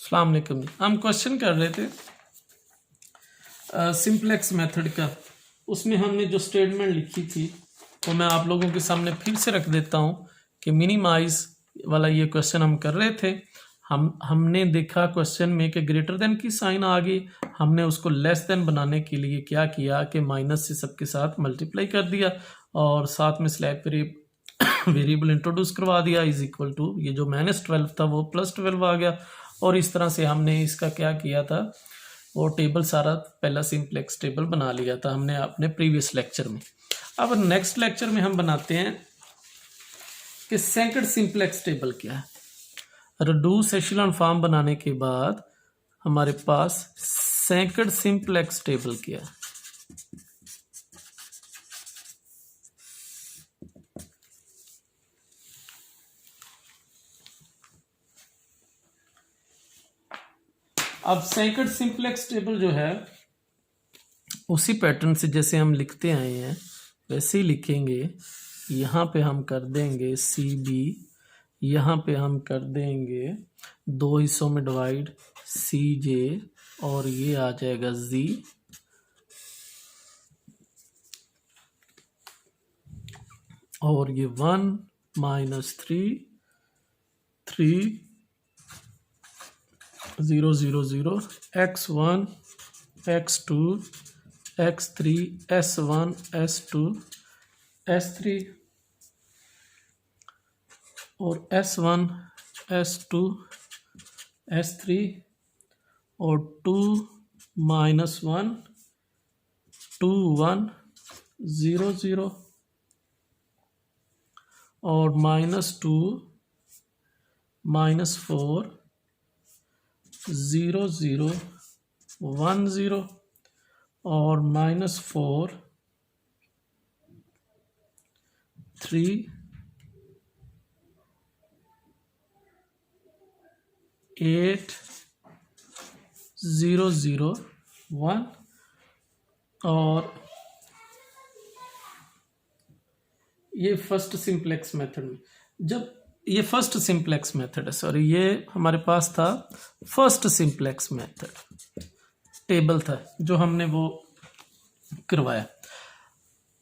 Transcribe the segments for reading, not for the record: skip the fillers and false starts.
अस्सलाम वालेकुम। हम क्वेश्चन कर रहे थे सिंपलेक्स मेथड का। उसमें हमने जो स्टेटमेंट लिखी थी वो मैं आप लोगों के सामने फिर से रख देता हूँ कि मिनिमाइज वाला ये क्वेश्चन हम कर रहे थे। हमने देखा क्वेश्चन में कि ग्रेटर देन की साइन आ गई, हमने उसको लेस देन बनाने के लिए क्या किया कि माइनस से सबके साथ मल्टीप्लाई कर दिया और साथ में स्लैब वेरिएबल इंट्रोड्यूस करवा दिया इज इक्वल टू ये जो -12 था वो +12 आ गया। और इस तरह से हमने इसका क्या किया था, वो टेबल सारा पहला सिंपलेक्स टेबल बना लिया था हमने अपने प्रीवियस लेक्चर में। अब नेक्स्ट लेक्चर में हम बनाते हैं कि सेकंड सिंपलेक्स टेबल क्या है। रिड्यूस एशेलॉन फॉर्म बनाने के बाद हमारे पास सेकंड सिंपलेक्स टेबल क्या है। अब सेकंड सिंपलेक्स टेबल जो है उसी पैटर्न से जैसे हम लिखते आए हैं वैसे ही लिखेंगे। यहाँ पे हम कर देंगे CB, यहाँ पे हम कर देंगे 2 हिस्सों में डिवाइड CJ और ये आ जाएगा Z और ये 1 -3 3 0 0 0 x1 x2 x3 s1 s2 s3 और s1 s2 s3 और 2 -1 2 1 0 0 और -2 -4 0 0 1 0 और -4 3 8 0 0 1 और ये फर्स्ट सिंपलेक्स मेथड में जब ये फर्स्ट सिंपलेक्स मेथड है, सॉरी ये हमारे पास था फर्स्ट सिंपलेक्स मेथड टेबल था जो हमने वो करवाया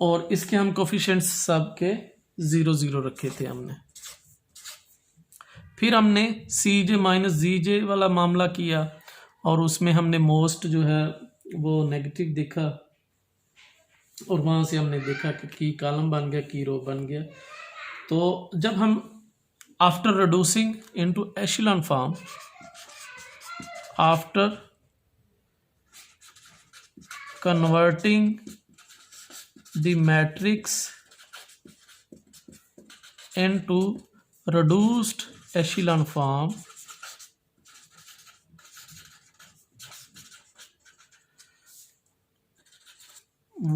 और इसके हम कोफिशिएंट्स सब के 0 0 रखे थे हमने। फिर हमने CJ -ZJ वाला मामला किया और उसमें हमने मोस्ट जो है वो नेगेटिव देखा और वहां से हमने देखा कि की कॉलम बन गया, की रो बन गया। तो जब हम after reducing into echelon form, after converting the matrix into reduced echelon form,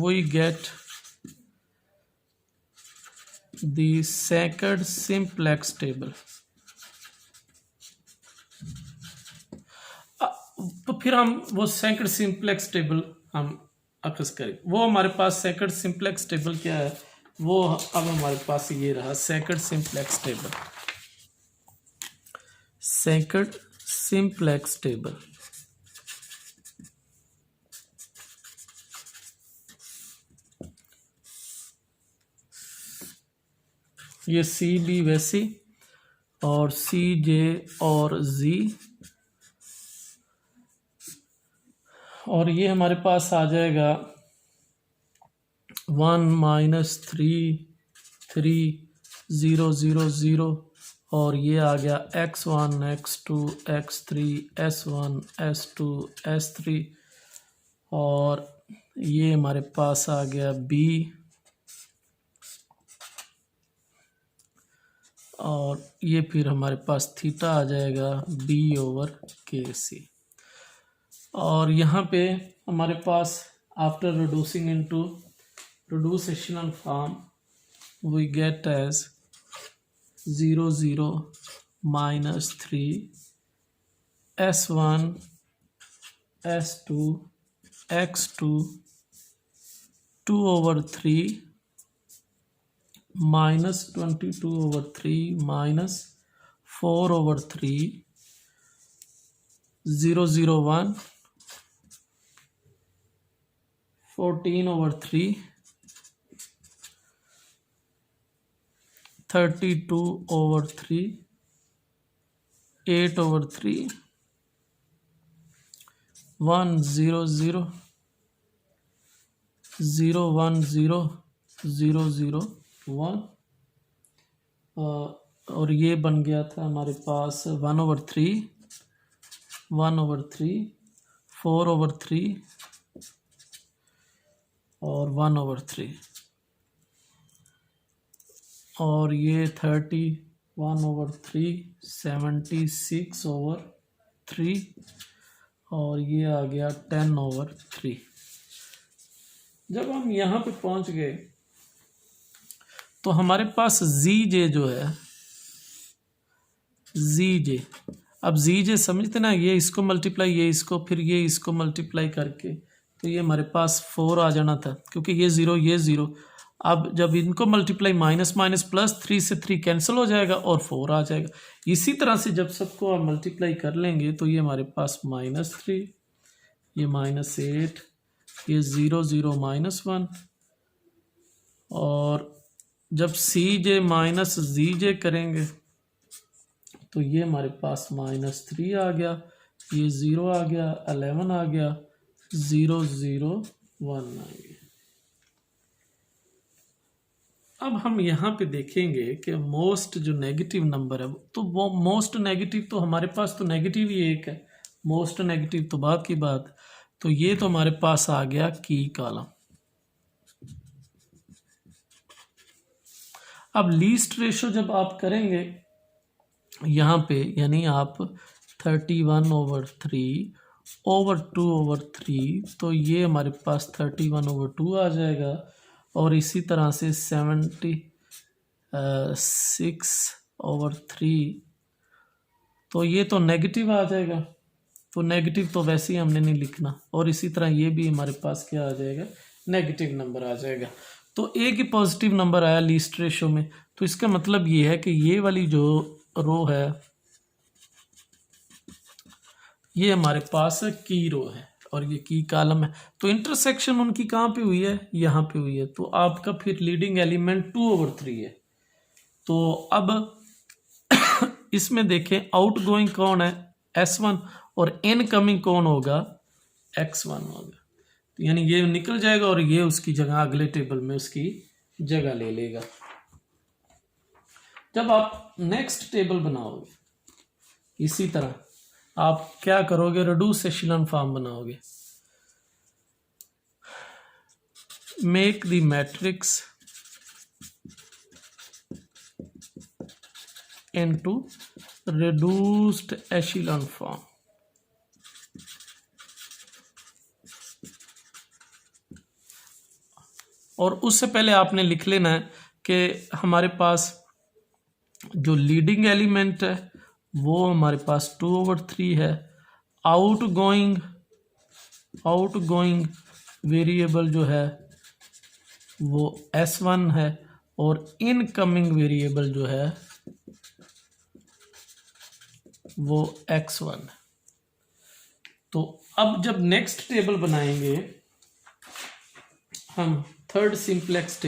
we get the second simplex table। तो फिर हम वो सेकंड सिंपलेक्स टेबल हम अक्स करें। वो हमारे पास सेकंड सिंपलेक्स टेबल क्या है, वो अब हमारे पास ये रहा second simplex table. Second simplex table ये CB वैसी और CJ और Z और ये हमारे पास आ जाएगा 1 -3 3 0 0 0 और ये आ गया x1 x2 x3 s1 s2 s3 और ये हमारे पास आ गया B और ये फिर हमारे पास थीटा आ जाएगा B/KC। और यहाँ पे हमारे पास after reducing into reduce echelon form we get as 0 0 -3 s1 s2 x2 2/3 -22/3 -4/3 001, 14/3, 32/3, 8/3, 100, 010, 001, और ये बन गया था हमारे पास 1/3, 1/3, 4/3 और 1/3, और ये 31/3, 76/3 और ये आ गया 10/3। जब हम यहाँ पे पहुँच गए तो हमारे पास ZJ जो है, ZJ, अब ZJ समझते ना, ये इसको मल्टीप्लाई, ये इसको, फिर ये इसको मल्टीप्लाई करके, तो ये हमारे पास 4 आ जाना था, क्योंकि ये 0, ये 0। अब जब इनको मल्टीप्लाई, माइनस माइनस प्लस, 3 से 3 कैंसिल हो जाएगा और 4 आ जाएगा। इसी तरह से जब सबको आप मल्टीप्लाई कर लेंगे तो ये हमारे पास -3, ये -8, ये 0, 0, -1, और जब CJ माइनस ZJ करेंगे तो ये हमारे पास -3 आ गया, ये 0 आ गया, 11 आ गया, 0, 0, 1 आ गया। अब हम यहाँ पे देखेंगे कि मोस्ट जो नेगेटिव नंबर है, तो वो मोस्ट नेगेटिव तो हमारे पास तो नेगेटिव ही एक है, मोस्ट नेगेटिव तो बात की बात। तो ये तो हमारे पास आ गया की कॉलम। अब लीस्ट रेशो जब आप करेंगे यहाँ पे, यानी आप 31/3/2/3, तो ये हमारे पास 31/2 आ जाएगा, और इसी तरह से 76/3, तो ये तो नेगेटिव आ जाएगा, तो नेगेटिव तो वैसे ही हमने नहीं लिखना, और इसी तरह ये भी हमारे पास क्या आ जाएगा, नेगेटिव नंबर आ जाएगा। तो एक ही पॉजिटिव नंबर आया लीस्ट रेशो में, तो इसका मतलब ये है कि ये वाली जो रो है ये हमारे पास की रो है और ये की कॉलम है। तो इंटरसेक्शन उनकी कहाँ पे हुई है, यहाँ पे हुई है। तो आपका फिर लीडिंग एलिमेंट 2/3 है। तो अब इसमें देखें आउट गोइंग कौन है, S1, और इनकमिंग कौन होगा, X1 होगा। तो यानी ये निकल जाएगा और ये उसकी जगह अगले टेबल में उसकी जगह ले लेगा। जब आप नेक्स्ट टेबल बनाओगे इसी तरह आप क्या करोगे, रिड्यूस एशेलॉन फॉर्म बनाओगे। Make the matrix into reduced echelon form. और उससे पहले आपने लिख लेना है कि हमारे पास जो लीडिंग एलिमेंट है वो हमारे पास 2/3 है। आउटगोइंग वेरिएबल जो है वो S1 है, और इनकमिंग वेरिएबल जो है वो X1 है। तो अब जब नेक्स्ट टेबल बनाएंगे हम, थर्ड सिंप्लेक्स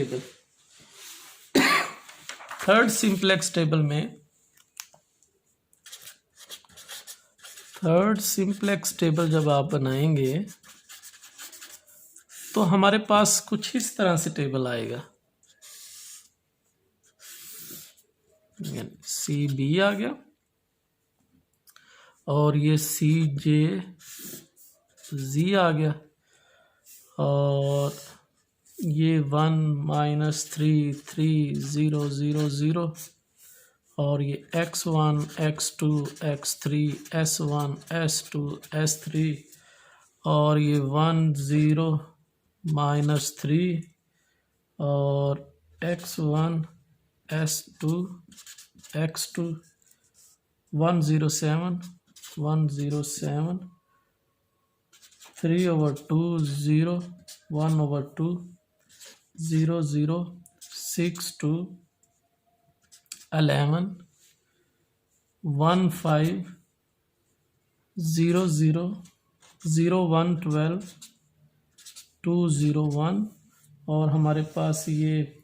टेबल जब आप बनाएंगे तो हमारे पास कुछ इस तरह से टेबल आएगा। CB आ गया, और ये CJZ आ गया, और ये 1 -3 3 0 0 0, और ये X1 X2 X3 S1 S2 S3, और ये 1 0 -3, और X1 S2 X2 107 107 3/2 0 1/2 0 0 6 2 11 1 5 0 0 0 1 12 2 0 1 और हमारे पास ये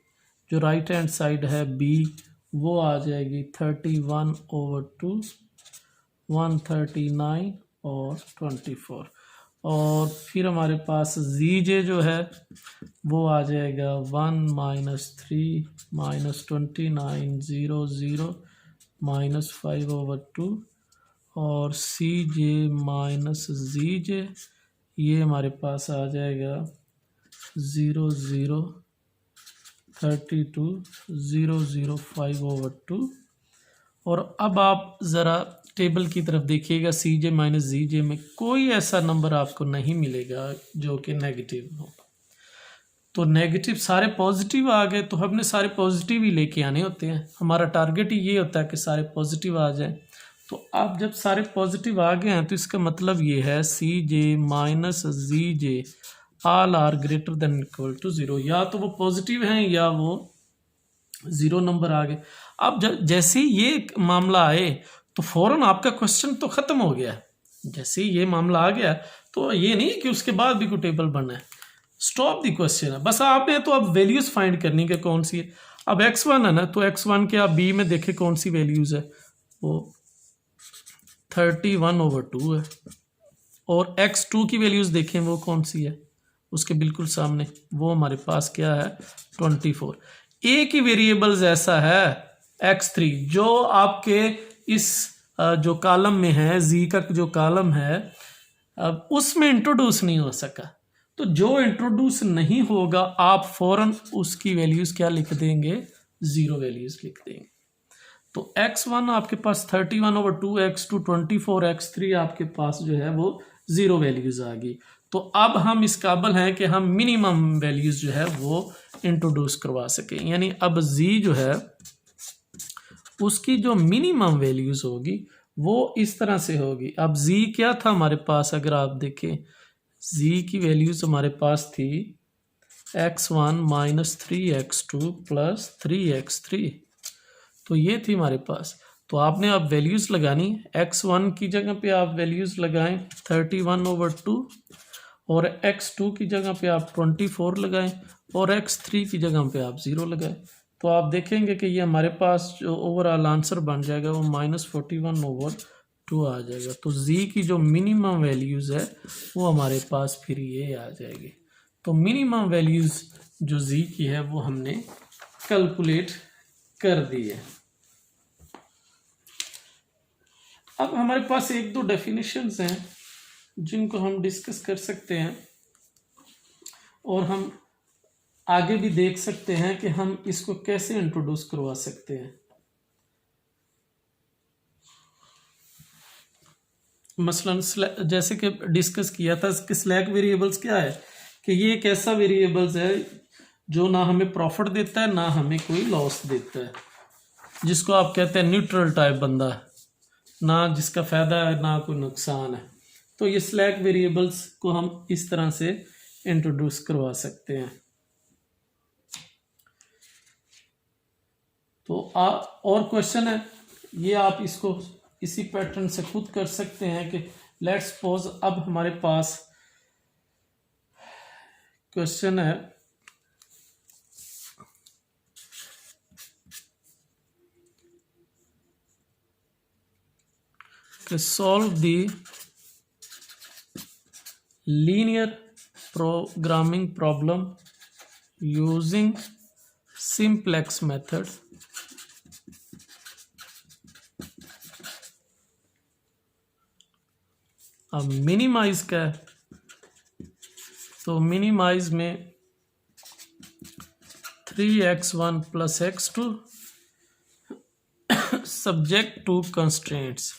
जो राइट हैंड साइड है b वो आ जाएगी 31/2 139 और 24 और फिर हमारे पास zj जो है वो आ जाएगा 1 - 3 - 29 0 0 -5/2 और cj - zj ये हमारे पास आ जाएगा 0 0 32 0 0 5/2 और अब आप ज़रा टेबल की तरफ देखिएगा cj - zj में कोई ऐसा नंबर आपको नहीं मिलेगा जो कि नेगेटिव हो। तो नेगेटिव सारे पॉजिटिव आ गए तो हमने सारे पॉजिटिव ही लेके आने होते हैं, हमारा टारगेट ही ये होता है कि सारे पॉजिटिव आ जाए। तो अब जब सारे पॉजिटिव आ गए हैं तो इसका मतलब ये है cj - zj all are greater than equal to 0, या तो वो पॉजिटिव हैं या वो 0 नंबर आ गए। अब जैसे ही ये मामला आए तो फौरन आपका क्वेश्चन तो ख़त्म हो गया। जैसे ही ये मामला आ गया तो ये नहीं कि उसके बाद भी कोई टेबल बना है, स्टॉप दी क्वेश्चन है। बस आपने तो अब वैल्यूज़ फाइंड करनी है कौन सी है। अब x1 है ना, तो x1 के आप b में देखें कौन सी वैल्यूज़ है, वो 31/2 है और x2 की वैल्यूज़ देखें वो कौन सी है, उसके बिल्कुल सामने वो हमारे पास क्या है 24। एक ही वेरिएबल्स ऐसा है x3 जो आपके इस जो कॉलम में है z का जो कॉलम है अब उसमें इंट्रोड्यूस नहीं हो सका। तो जो इंट्रोड्यूस नहीं होगा आप फौरन उसकी वैल्यूज क्या लिख देंगे, 0 वैल्यूज लिख देंगे। तो x1 आपके पास 31/2, x2 24, x3 आपके पास जो है वो 0 वैल्यूज आ गई। तो अब हम इस काबिल हैं कि हम मिनिमम वैल्यूज जो है वो इंट्रोड्यूस करवा सकें, यानी अब z जो है उसकी जो मिनिमम वैल्यूज होगी वो इस तरह से होगी। अब z क्या था हमारे पास, अगर आप देखें z की वैल्यूज हमारे पास थी x1 - 3x2 + 3x3, तो ये थी हमारे पास। तो आपने अब वैल्यूज लगानी, x1 की जगह पे आप वैल्यूज लगाएं 31/2 और x2 की जगह पे आप 24 लगाएं और x3 की जगह पे आप 0 लगाएं। तो आप देखेंगे कि ये हमारे पास जो ओवरऑल आंसर बन जाएगा वो -41/2 आ जाएगा। तो z की जो मिनिमम वैल्यूज़ है वो हमारे पास फिर ये आ जाएगी। तो मिनिमम वैल्यूज़ जो z की है वो हमने कैलकुलेट कर दी है। अब हमारे पास एक दो डेफिनेशंस हैं जिनको हम डिस्कस कर सकते हैं और हम आगे भी देख सकते हैं कि हम इसको कैसे इंट्रोड्यूस करवा सकते हैं। मसलन जैसे कि डिस्कस किया था कि स्लैक वेरिएबल्स क्या है, कि ये एक ऐसा वेरिएबल्स है जो ना हमें प्रॉफिट देता है ना हमें कोई लॉस देता है, जिसको आप कहते हैं न्यूट्रल टाइप बंदा है, ना जिसका फ़ायदा है ना कोई नुकसान है। तो ये स्लैक वेरिएबल्स को हम इस तरह से इंट्रोड्यूस करवा सकते हैं। तो और क्वेश्चन है ये, आप इसको इसी पैटर्न से खुद कर सकते हैं कि लेट्स सपोज अब हमारे पास क्वेश्चन है कि solve the linear programming problem using simplex method अब मिनिमाइज का है, तो मिनिमाइज में 3x1 + x2 subject to constraints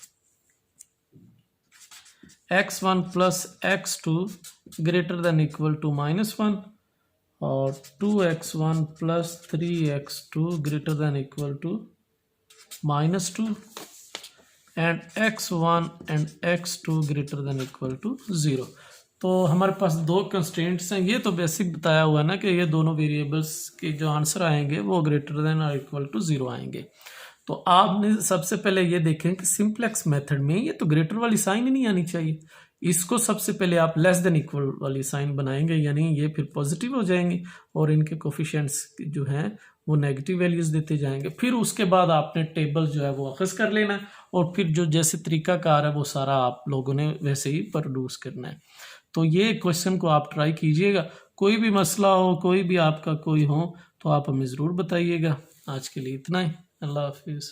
x1 + x2 greater than equal to -1 और 2x1 + 3x2 greater than equal to -2 and x1 and x2 greater than equal to 0। तो हमारे पास दो constraints हैं। ये तो बेसिक बताया हुआ है ना कि ये दोनों वेरिएबल्स के जो आंसर आएंगे वो ग्रेटर देन और इक्वल टू 0 आएंगे। तो आपने सबसे पहले ये देखें कि सिंपलेक्स मेथड में ये तो ग्रेटर वाली साइन ही नहीं आनी चाहिए, इसको सबसे पहले आप लेस देन इक्वल वाली साइन बनाएंगे, यानी ये फिर पॉजिटिव हो जाएंगे और इनके कोफिशिएंट्स जो हैं वो नेगेटिव वैल्यूज देते जाएंगे। फिर उसके बाद आपने टेबल जो है वो अखज़ कर लेना है और फिर जो जैसे तरीकाकार है वो सारा आप लोगों ने वैसे ही प्रोड्यूस करना है। तो ये क्वेश्चन को आप ट्राई कीजिएगा, कोई भी मसला हो, कोई भी आपका कोई हो तो आप हमें ज़रूर बताइएगा। आज के लिए इतना ही, अल्लाह हाफिज़।